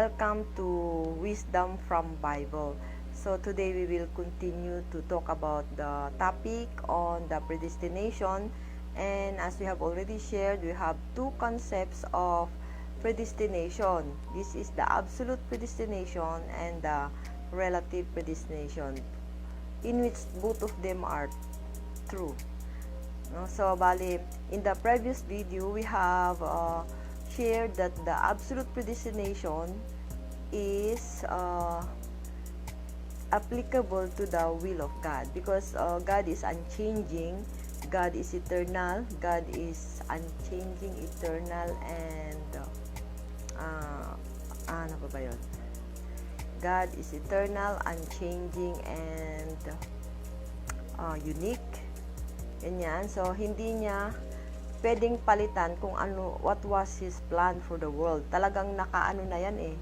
Welcome to Wisdom from Bible. So today we will continue to talk about the topic on the predestination, and as we have already shared, we have two concepts of predestination. This is the absolute predestination and the relative predestination, in which both of them are true. No? So bali, in the previous video we have shared that the absolute predestination is applicable to the will of God, because God is unchanging, God is eternal, God is unchanging, eternal, and ano pa ba yun? God is eternal, unchanging, and unique. Ganyan. So, hindi niya pwedeng palitan kung ano, what was His plan for the world. Talagang nakaano na yan eh.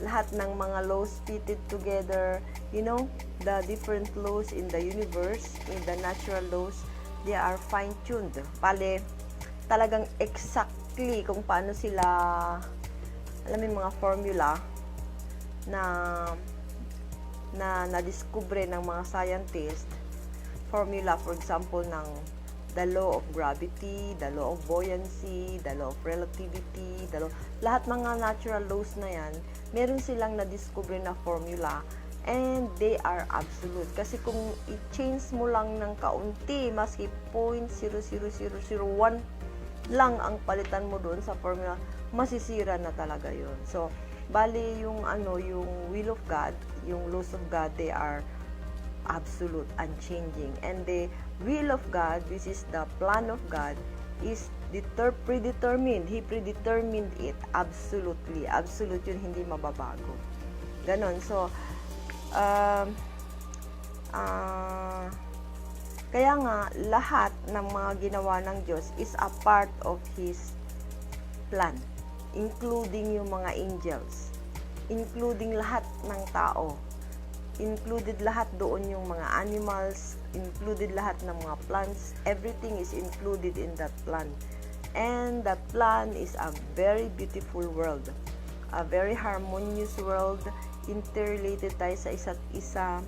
Lahat ng mga laws fitted together. You know, the different laws in the universe, in the natural laws, they are fine-tuned. Pale, talagang exactly kung paano sila, alam mo yung mga formula na na-discover ng mga scientists. Formula, for example, ng the law of gravity, the law of buoyancy, the law of relativity, lahat mga natural laws na yan, meron silang na-discover na formula, and they are absolute. Kasi kung i-change mo lang ng kaunti, maski 0.00001 lang ang palitan mo doon sa formula, masisira na talaga yun. So, bali yung yung will of God, yung laws of God, they are absolute, unchanging. And the will of God, this is the plan of God, is predetermined. He predetermined it absolutely. Absolute yun, hindi mababago. Ganon. So, kaya nga, lahat ng mga ginawa ng Diyos is a part of His plan, including yung mga angels, including lahat ng tao, included lahat doon yung mga animals, included lahat ng mga plants, everything is included in that plan. And that plan is a very beautiful world, a very harmonious world, interrelated tayo sa isa't isa.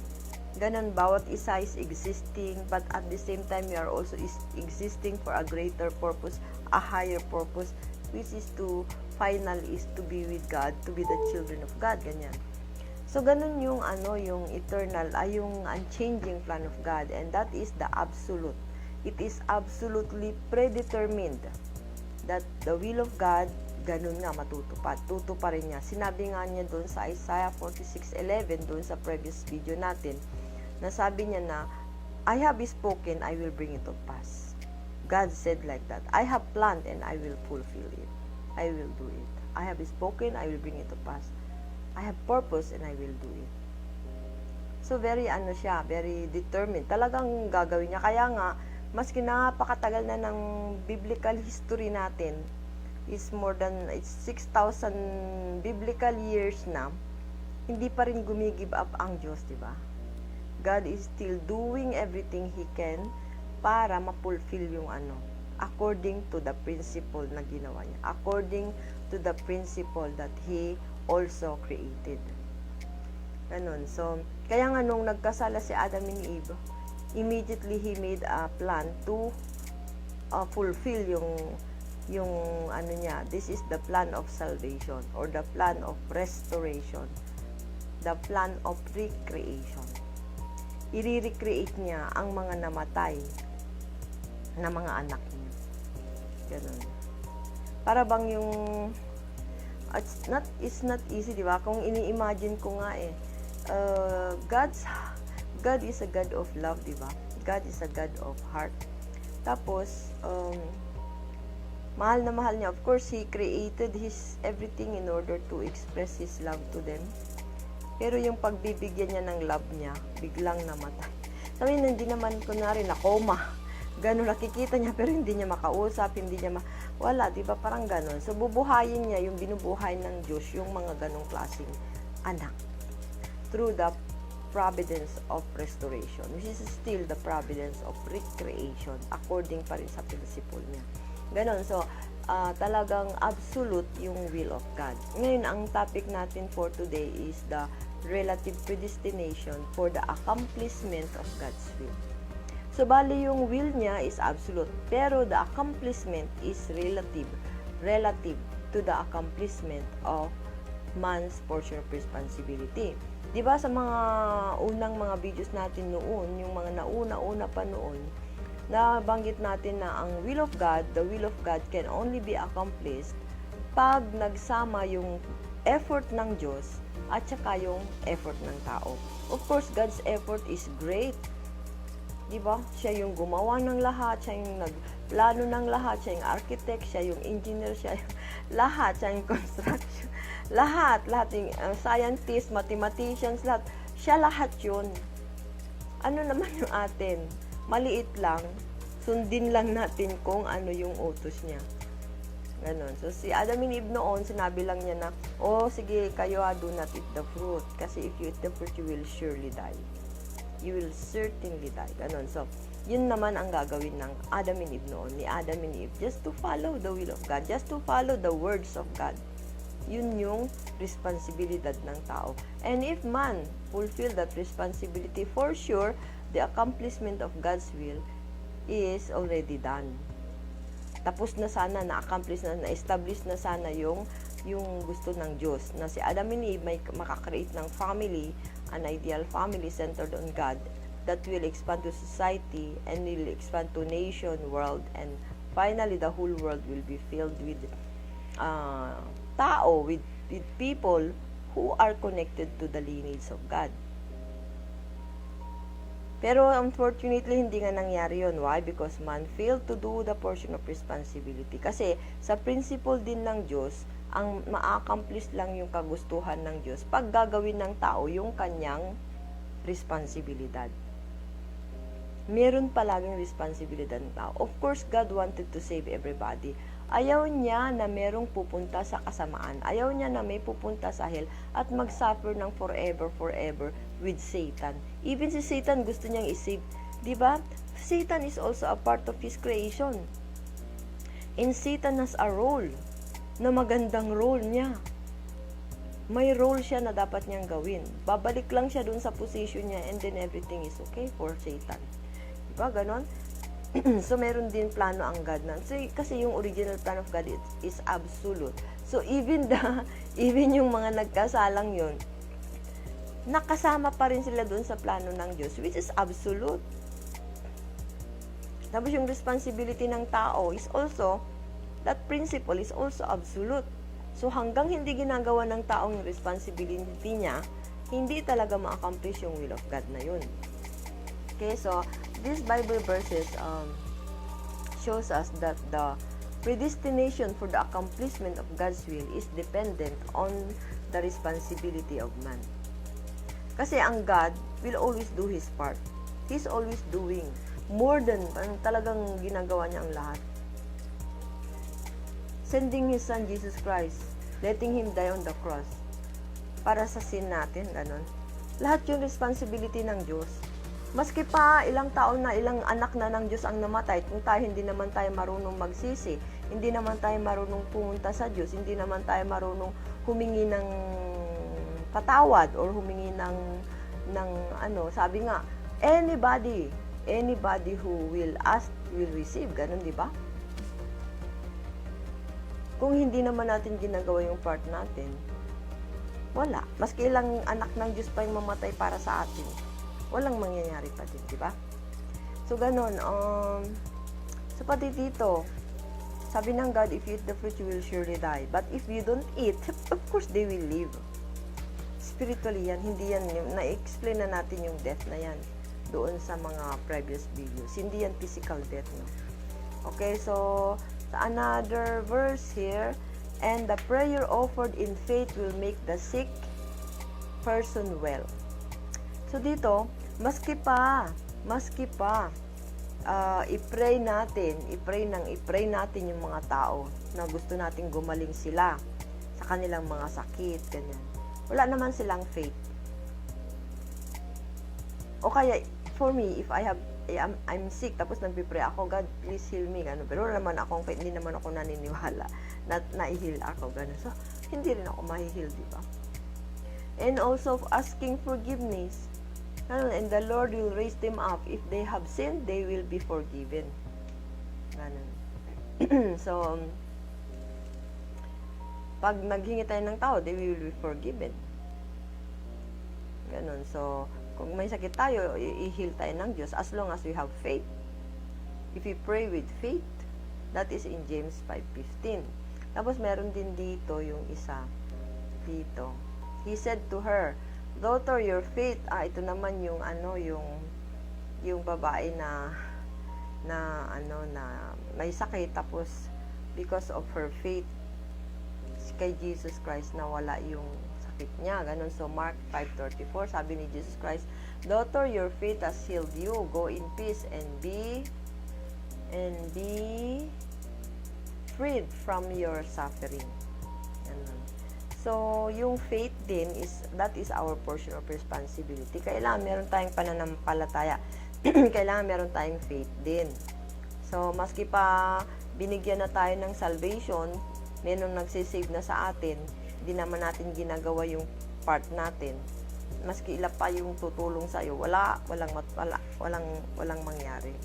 Ganon, bawat isa is existing, but at the same time, we are also existing for a greater purpose, a higher purpose, which is to, final is to be with God, to be the children of God, ganyan. So, ganun yung yung eternal, yung unchanging plan of God, and that is the absolute. It is absolutely predetermined that the will of God, ganun nga matutupad. Tutuparin niya. Sinabi nga niya doon sa Isaiah 46:11, doon sa previous video natin, na sabi niya na, I have spoken, I will bring it to pass. God said like that, I have planned and I will fulfill it. I will do it. I have spoken, I will bring it to pass. I have purpose and I will do it. So, very siya, very determined. Talagang gagawin niya. Kaya nga, maski napakatagal na ng biblical history natin, is more than 6,000 biblical years na, hindi pa rin gumigive up ang Diyos, di ba? God is still doing everything He can para ma-fulfill yung according to the principle na ginawa niya. According to the principle that He also created. Ganun. So, kaya nga nung nagkasala si Adam and Eve, immediately He made a plan to fulfill yung niya. This is the plan of salvation, or the plan of restoration, the plan of recreation. I-recreate niya ang mga namatay na mga anak niya. Ganun. Para bang yung it's not easy, di ba? Kung ini-imagine ko nga God is a God of love, di ba? God is a God of heart. Tapos, mahal na mahal niya. Of course, He created everything in order to express His love to them. Pero yung pagbibigyan niya ng love niya, biglang namatay. Sabi, hindi naman kunwari na coma. Ganun, nakikita niya, pero hindi niya makausap, hindi niya wala, di ba? Parang ganun. So, bubuhayin niya yung binubuhay ng Diyos, yung mga ganong klaseng anak. Through the providence of restoration, which is still the providence of recreation, according pa rin sa principle niya. Ganon. So, talagang absolute yung will of God. Ngayon, ang topic natin for today is the relative predestination for the accomplishment of God's will. So, bali yung will niya is absolute, pero the accomplishment is relative to the accomplishment of man's portion of responsibility. Diba sa mga unang mga videos natin noon, yung mga nauna-una pa noon, nabanggit natin na ang will of God, the will of God can only be accomplished pag nagsama yung effort ng Diyos at saka yung effort ng tao. Of course, God's effort is great. Diba? Siya yung gumawa ng lahat, siya yung nagplano ng lahat, siya yung architect, siya yung engineer, siya yung lahat, siya yung construction, lahat yung scientists, mathematicians, lahat. Siya lahat yun. Ano naman yung atin? Maliit lang, sundin lang natin kung ano yung utos niya. Ganon. So, si Adam and Eve noon, sinabi lang niya na, sige, kayo do not eat the fruit. Kasi if you eat the fruit, you will surely die. You will certainly die. Ganon. So, yun naman ang gagawin ng Adam and Eve noon, ni Adam and Eve, just to follow the will of God, just to follow the words of God. Yun yung responsibilidad ng tao. And if man fulfill that responsibility, for sure, the accomplishment of God's will is already done. Tapos na sana, na-accomplish na, na-establish na sana yung gusto ng Diyos. Na si Adam and Eve may makakreate ng family, an ideal family centered on God that will expand to society and will expand to nation, world, and finally the whole world will be filled with tao, with people who are connected to the lineage of God. Pero unfortunately, hindi nga nangyari yun. Why? Because man failed to do the portion of responsibility. Kasi sa principle din ng Diyos, ang ma-accomplish lang yung kagustuhan ng Diyos pag gagawin ng tao yung kanyang responsibilidad. Meron palaging responsibilidad ng tao. Of course, God wanted to save everybody. Ayaw niya na merong pupunta sa kasamaan. Ayaw niya na may pupunta sa hell at mag-suffer ng forever with Satan. Even si Satan gusto niyang isave. Diba? Satan is also a part of his creation. And Satan has a role na magandang role niya. May role siya na dapat niyang gawin. Babalik lang siya dun sa position niya and then everything is okay for Satan. Diba? Ganon? So, meron din plano ang God na. So, kasi yung original plan of God is absolute. So, even yung mga nagkasalang yun, nakasama pa rin sila doon sa plano ng Diyos, which is absolute. Tapos yung responsibility ng tao is also, that principle is also absolute. So, hanggang hindi ginagawa ng tao yung responsibility niya, hindi talaga ma-accomplish yung will of God na yun. Okay, so, these Bible verses shows us that the predestination for the accomplishment of God's will is dependent on the responsibility of man. Kasi ang God will always do His part. He's always doing more than talagang ginagawa niya ang lahat. Sending His Son, Jesus Christ, letting Him die on the cross para sa sin natin, ganon. Lahat yung responsibility ng Diyos. Maski pa ilang taon na, ilang anak na ng Diyos ang namatay, kung tayo hindi naman tayo marunong magsisi, hindi naman tayo marunong pumunta sa Diyos, hindi naman tayo marunong humingi ng patawad or humingi ng sabi nga, anybody who will ask will receive, ganun, di ba? Kung hindi naman natin ginagawa yung part natin, wala. Maski ilang anak ng Diyos pa yung mamatay para sa atin, walang mangyayari pa din, di ba? So, ganun. So, pati dito, sabi ng God, if you eat the fruit, you will surely die. But if you don't eat, of course, they will live. Spiritually yan, hindi yan, na-explain na natin yung death na yan doon sa mga previous videos. Hindi yan physical death, no? Okay, so, sa another verse here, and the prayer offered in faith will make the sick person well. So, dito, maski pa, i-pray natin yung mga tao na gusto nating gumaling sila sa kanilang mga sakit, ganyan. Wala naman silang faith. O kaya, for me, if I have I'm sick, tapos nagpipray ako, God, please heal me, gano'n. Pero naman akong, hindi naman ako naniniwala na na-heal ako, gano'n. So, hindi rin ako ma-heal, di ba? And also, asking forgiveness. Gano'n, and the Lord will raise them up. If they have sinned, they will be forgiven. Gano'n. So, pag naghingi tayo ng tao, they will be forgiven. Ganon. So, kung may sakit tayo, i-heal tayo ng Diyos as long as we have faith. If we pray with faith, that is in James 5:15. Tapos, meron din dito yung isa. Dito. He said to her, "Daughter, your faith," ito naman yung yung babae na may sakit, tapos because of her faith kay Jesus Christ, nawala yung sakit niya. Ganon. So, Mark 5:34, sabi ni Jesus Christ, "Daughter, your faith has healed you. Go in peace and be freed from your suffering." Ganon. So, yung faith din, that is our portion of responsibility. Kailangan meron tayong pananampalataya. Kailangan meron tayong faith din. So, maski pa binigyan na tayo ng salvation, merong nagsisave na sa atin, hindi naman natin ginagawa yung part natin. Maski ila pa yung tutulong sa iyo, walang mangyari.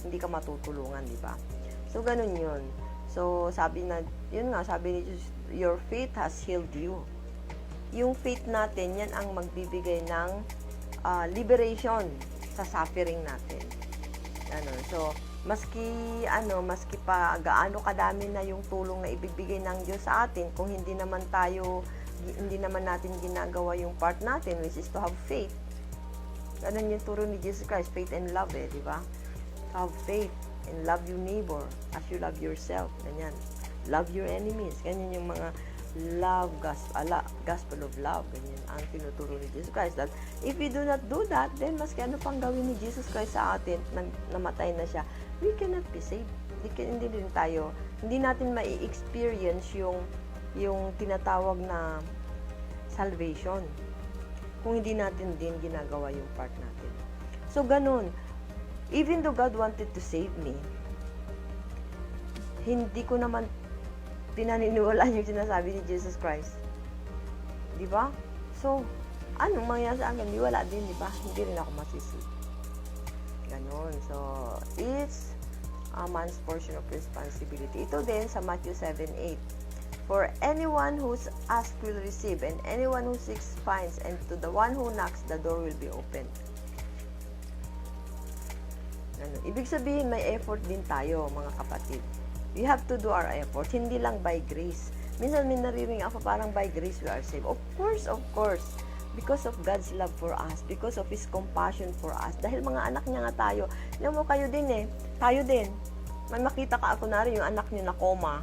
Hindi ka matutulungan, di ba? So ganun 'yun. So sabi ni Jesus, your faith has healed you. Yung faith natin, yan ang magbibigay ng liberation sa suffering natin. So maski pa gaano kadami na yung tulong na ibibigay ng Diyos sa atin, kung hindi naman natin ginagawa yung part natin, which is to have faith. Ganun yung turo ni Jesus Christ, faith and love, di ba? To have faith and love your neighbor as you love yourself. Ganyan. Love your enemies. Ganyan yung mga gospel of love. Ganyan ang tinuturo ni Jesus Christ. That if we do not do that, then maski ano pang gawin ni Jesus Christ sa atin, namatay na siya, we cannot be saved. Hindi natin mai-experience yung tinatawag na salvation kung hindi natin din ginagawa yung part natin. So, ganun. Even though God wanted to save me, hindi ko naman pinaniniwalaan yung sinasabi ni Jesus Christ. Di ba? So, anong mangyayari sa akin? Di wala din, di ba? Hindi rin ako masisave. Ganon. So, it's a man's portion of responsibility. Ito din sa Matthew 7:8. For anyone who's asked will receive, and anyone who seeks finds, and to the one who knocks, the door will be opened. Ganon. Ibig sabihin, may effort din tayo, mga kapatid. We have to do our effort, hindi lang by grace. Minsan may naririnig ako, parang by grace we are saved. Of course. Because of God's love for us, because of His compassion for us. Dahil mga anak niya nga tayo. Alam mo, kayo din tayo din. May makita ka, kunwari yung anak niyo na coma.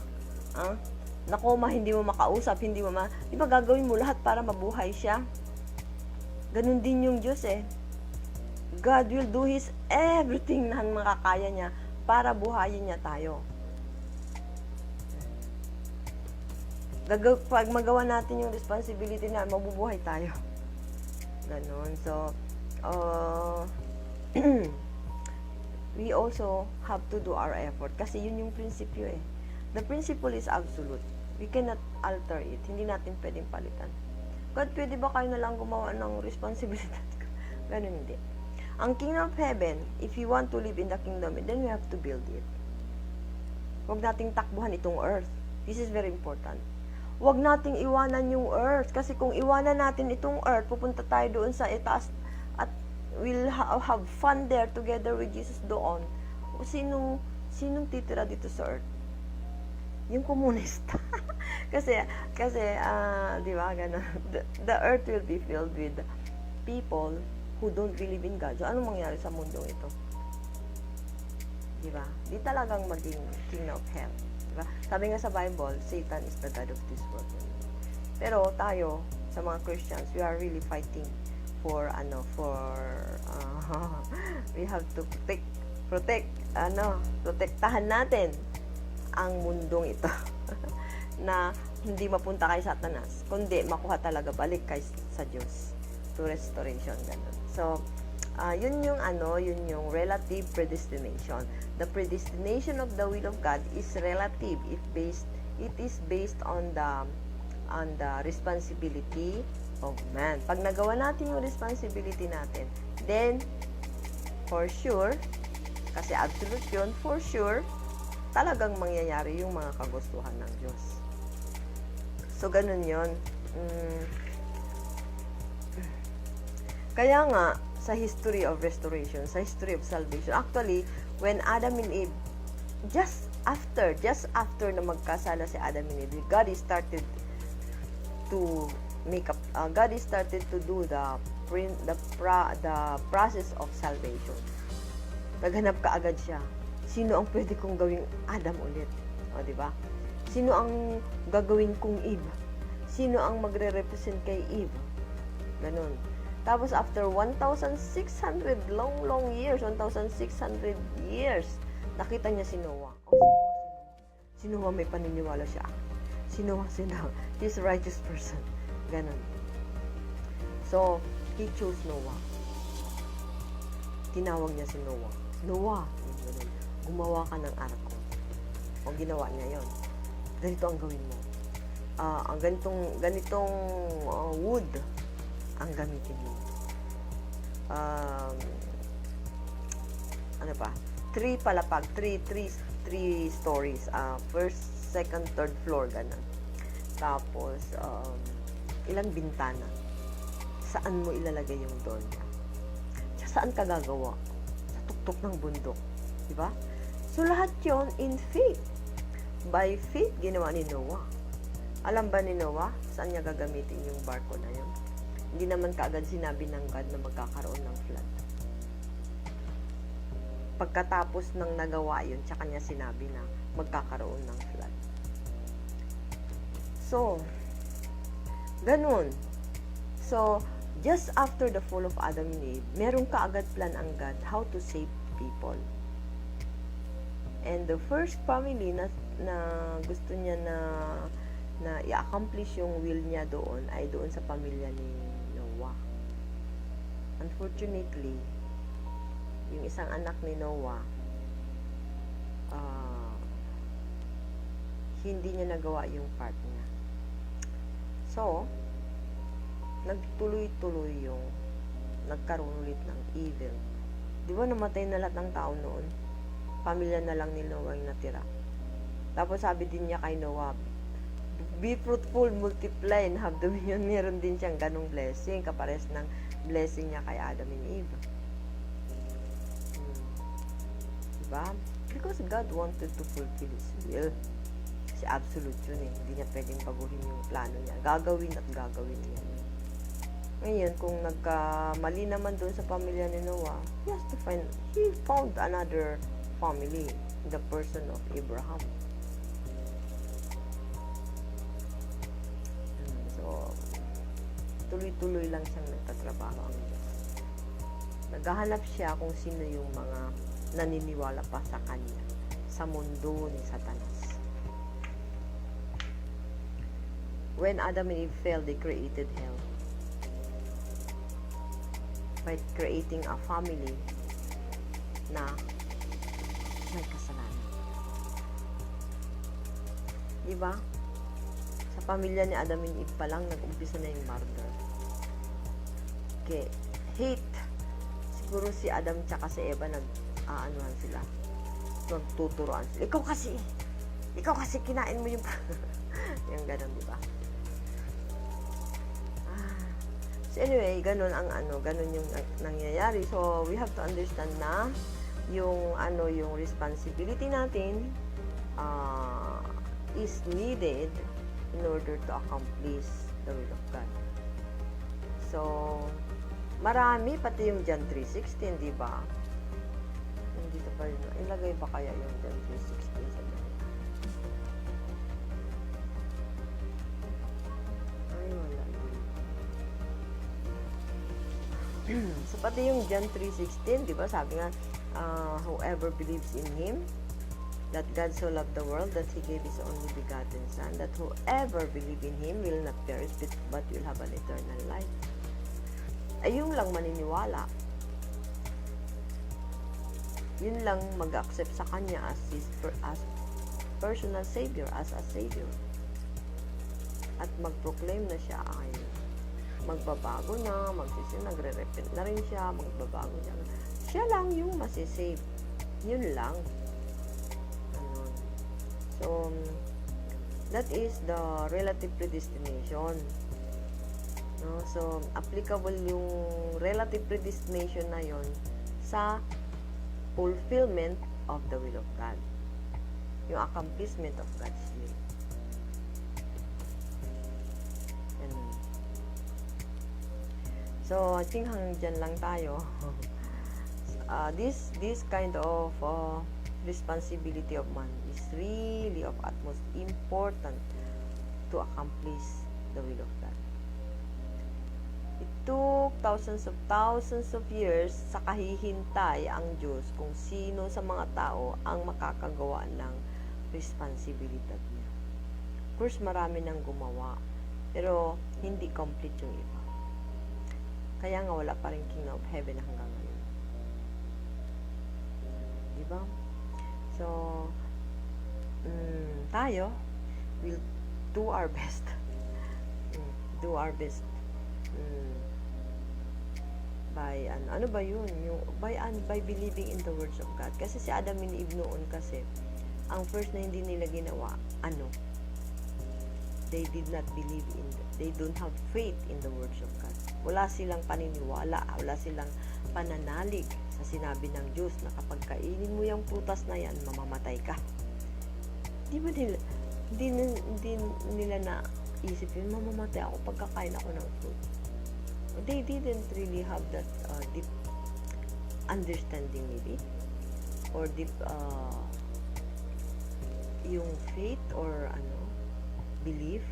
Na coma, hindi mo makausap, di ba gagawin mo lahat para mabuhay siya? Ganun din yung Diyos God will do His everything na makakaya niya para buhayin niya tayo. Pag magawa natin yung responsibility na, mabubuhay tayo. Ganon. So, we also have to do our effort. Kasi yun yung prinsipyo The principle is absolute. We cannot alter it. Hindi natin pwedeng palitan. God, pwede ba kayo na lang gumawa ng responsibility? Ganon hindi. Ang kingdom of heaven, if you want to live in the kingdom, then we have to build it. Huwag nating takbuhan itong earth. This is very important. Huwag nating iwanan yung earth. Kasi kung iwanan natin itong earth, pupunta tayo doon sa itaas at we'll have fun there together with Jesus doon. Sinong titira dito sa earth? Yung komunista. kasi di ba, ganun. The earth will be filled with people who don't believe in God. So, anong mangyari sa mundong ito? Di ba? Di talagang maging kingdom of hell. Diba? Sabi nga sa Bible, Satan is the god of this world. Pero tayo, sa mga Christians, we are really fighting for we have to protektahan natin ang mundong ito na hindi mapunta kay Satanas, kundi makuha talaga balik kay sa Diyos to restoration, ganun. So, Yun yung relative predestination. The predestination of the will of God is relative. It is based on the responsibility of man. Pag nagawa natin yung responsibility natin, then for sure, kasi absolute yun, for sure, talagang mangyayari yung mga kagustuhan ng Diyos. So, ganun yun. Kaya nga, sa history of restoration, sa history of salvation, actually, when Adam and Eve, just after na magkasala si Adam and Eve, God started to do the process of salvation. Naghanap ka agad siya. Sino ang pwede kong gawing Adam ulit? O, di ba? Sino ang gagawin kong Eve? Sino ang magre-represent kay Eve? Ganun. Tapos after 1,600 long years, 1,600 years, nakita niya si Noah. Si Noah may paniniwala siya. Si Noah, he's a righteous person. Ganun. So, he chose Noah. Tinawag niya si Noah. Noah, gumawa ka ng arko. O ginawa niya yon. Ganito ang gawin mo. Ang ganitong wood ang gamitin mo. Ano pa? 3 palapag, 3 stories. First, second, third floor, ganun. Tapos, ilang bintana. Saan mo ilalagay yung door niya? Saan ka gagawa? Sa tuktok ng bundok. Diba? So, lahat yon in faith. By faith, ginawa ni Noah. Alam ba ni Noah saan niya gagamitin yung barko na yun? Hindi naman kaagad sinabi ng God na magkakaroon ng flood. Pagkatapos ng nagawa yun, tsaka niya sinabi na magkakaroon ng flood. So, ganun. So, just after the fall of Adam and Eve, meron kaagad plan ang God how to save people. And the first family na gusto niya na i-accomplish yung will niya doon ay doon sa pamilya ni Noah. Unfortunately, yung isang anak ni Noah, hindi niya nagawa yung part niya. So, nagtuloy-tuloy yung nagkaroon ulit ng evil. Di ba namatay na lahat ng tao noon? Pamilya na lang ni Noah yung natira. Tapos sabi din niya kay Noah, be fruitful, multiply, and have dominion. Meron din siyang ganong blessing, kapares ng blessing niya kay Adam and Eve. Diba? Because God wanted to fulfill His will. Kasi absolute yun eh. Hindi niya pwedeng baguhin yung plano niya. Gagawin at gagawin niya. Ngayon, kung nagkamali naman doon sa pamilya ni Noah, he found another family in the person of Abraham. So, tuloy-tuloy lang siyang nagtatrabaho ang Diyos. Naghahanap siya kung sino yung mga naniniwala pa sa Kanya sa mundo ni Satanas. When Adam and Eve fell, they created hell by creating a family na may kasalanan. Diba? Sa pamilya ni Adam and Eve pa lang, nag-umpisa na yung murder. Okay. Hate. Siguro si Adam tsaka si Eva nag-aanuhan sila. Nagtuturoan sila. Ikaw kasi kinain mo yung yung ganun, diba? So anyway, ganun yung nangyayari. So we have to understand na yung responsibility natin is needed in order to accomplish the will of God. So marami, pati yung John 3:16, di ba? Dito pa rin. Ilagay ba kaya yung John 3:16 sa Bible? Ay, wala. So, pati yung John 3:16, di ba? Sabi nga, whoever believes in Him, that God so loved the world that He gave His only begotten Son, that whoever believe in Him will not perish but will have an eternal life. Ay, yung lang maniniwala. yun lang mag-accept sa kanya as as personal savior, as a savior. At mag-proclaim na siya ay magbabago na, nagre-repent na rin siya, magbabago siya. Siya lang yung masisave. Yun lang. Ano. So, that is the relative predestination. No? So, applicable yung relative predestination na yon sa fulfillment of the will of God. Yung accomplishment of God's will. Ganun. So, I think hanggang dyan lang tayo. This kind of responsibility of man is really of utmost important to accomplish the will of God. It took thousands of years sa kahihintay ang Diyos kung sino sa mga tao ang makakagawa ng responsibilidad niya. Of course, marami nang gumawa, pero hindi complete yung iba. Kaya nga wala pa rin Kingdom of Heaven hanggang ngayon. Diba? So, tayo will do our best. Do our best. By ano ba yun? By believing in the words of God. Kasi si Adam and Eve noon kasi, ang first na hindi nila ginawa, they did not believe they don't have faith in the words of God. Wala silang paniniwala, wala silang pananalig sa sinabi ng Diyos na kapag kainin mo yung prutas na yan, mamamatay ka. Di ba hindi nila na isip yun, mamamatay ako pagkakain ako ng fruit. They didn't really have that deep understanding maybe, or deep yung faith or belief.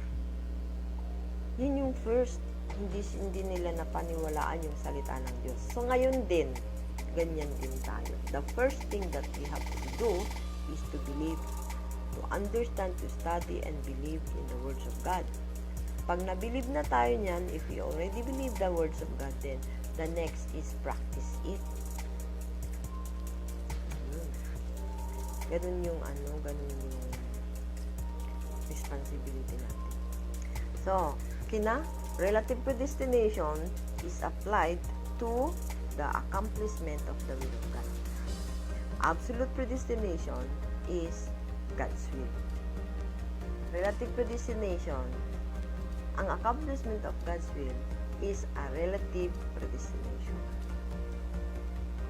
Yun yung first, hindi nila napaniwalaan yung salita ng Diyos. So ngayon din, ganyan din tayo. The first thing that we have to do is to believe, to understand, to study, and believe in the words of God. Pag na-believe na tayo niyan, if we already believe the words of God, then the next is practice it. Ganun yung responsibility natin. So, relative predestination is applied to the accomplishment of the will of God. Absolute predestination is God's will. Relative predestination, ang accomplishment of God's will is a relative predestination.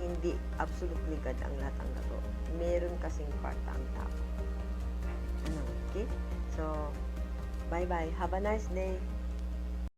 Hindi absolutely God ang lahat ang gato. Meron kasing part ang tao. Okay? So, bye-bye. Have a nice day.